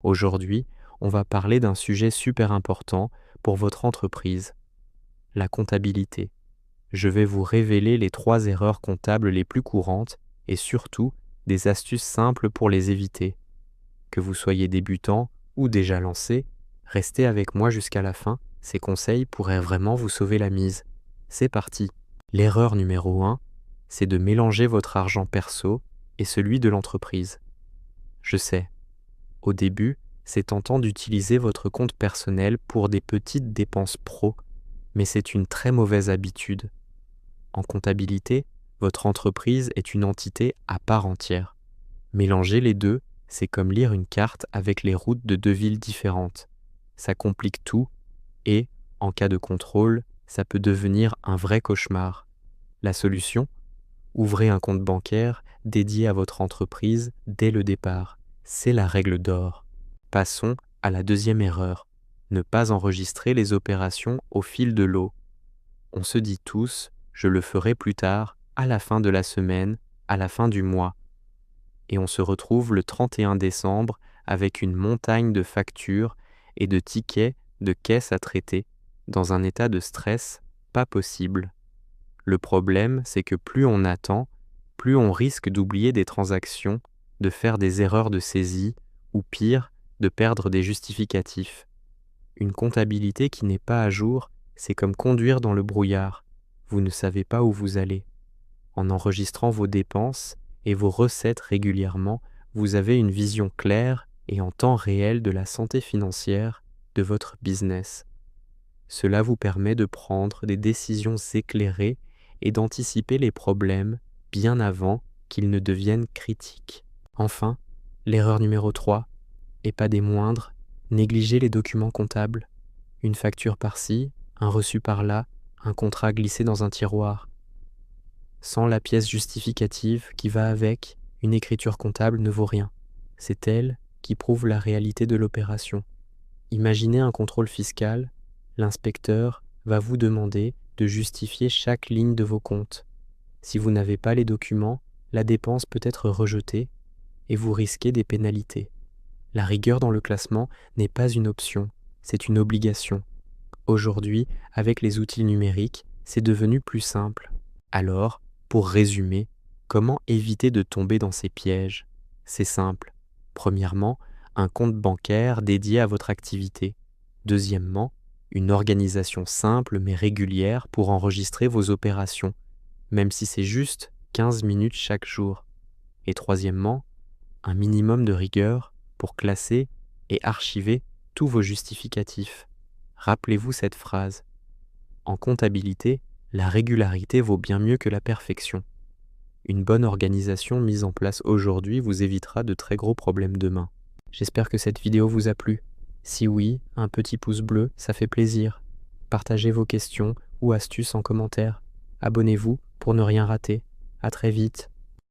Aujourd'hui, on va parler d'un sujet super important pour votre entreprise, la comptabilité. Je vais vous révéler les 3 erreurs comptables les plus courantes et surtout des astuces simples pour les éviter. Que vous soyez débutant ou déjà lancé, restez avec moi jusqu'à la fin, ces conseils pourraient vraiment vous sauver la mise. C'est parti. L'erreur numéro 1, c'est de mélanger votre argent perso et celui de l'entreprise. Je sais, au début, c'est tentant d'utiliser votre compte personnel pour des petites dépenses pro, mais c'est une très mauvaise habitude. En comptabilité, votre entreprise est une entité à part entière. Mélanger les deux, c'est comme lire une carte avec les routes de 2 villes différentes. Ça complique tout et, en cas de contrôle, ça peut devenir un vrai cauchemar. La solution ? Ouvrez un compte bancaire dédié à votre entreprise dès le départ. C'est la règle d'or. Passons à la deuxième erreur. Ne pas enregistrer les opérations au fil de l'eau. On se dit tous, je le ferai plus tard, à la fin de la semaine, à la fin du mois. Et on se retrouve le 31 décembre avec une montagne de factures et de tickets de caisse à traiter, dans un état de stress pas possible. Le problème, c'est que plus on attend, plus on risque d'oublier des transactions, de faire des erreurs de saisie, ou pire, de perdre des justificatifs. Une comptabilité qui n'est pas à jour, c'est comme conduire dans le brouillard. Vous ne savez pas où vous allez. En enregistrant vos dépenses et vos recettes régulièrement, vous avez une vision claire et en temps réel de la santé financière de votre business. Cela vous permet de prendre des décisions éclairées et d'anticiper les problèmes bien avant qu'ils ne deviennent critiques. Enfin, l'erreur numéro 3, et pas des moindres, négligez les documents comptables. Une facture par-ci, un reçu par-là, un contrat glissé dans un tiroir. Sans la pièce justificative qui va avec, une écriture comptable ne vaut rien. C'est elle qui prouve la réalité de l'opération. Imaginez un contrôle fiscal, l'inspecteur va vous demander de justifier chaque ligne de vos comptes. Si vous n'avez pas les documents, la dépense peut être rejetée et vous risquez des pénalités. La rigueur dans le classement n'est pas une option, c'est une obligation. Aujourd'hui, avec les outils numériques, c'est devenu plus simple. Alors, pour résumer, comment éviter de tomber dans ces pièges ? C'est simple. Premièrement, un compte bancaire dédié à votre activité. Deuxièmement, une organisation simple mais régulière pour enregistrer vos opérations, même si c'est juste 15 minutes chaque jour. Et troisièmement, un minimum de rigueur pour classer et archiver tous vos justificatifs. Rappelez-vous cette phrase. En comptabilité, la régularité vaut bien mieux que la perfection. Une bonne organisation mise en place aujourd'hui vous évitera de très gros problèmes demain. J'espère que cette vidéo vous a plu. Si oui, un petit pouce bleu, ça fait plaisir. Partagez vos questions ou astuces en commentaire. Abonnez-vous pour ne rien rater. À très vite.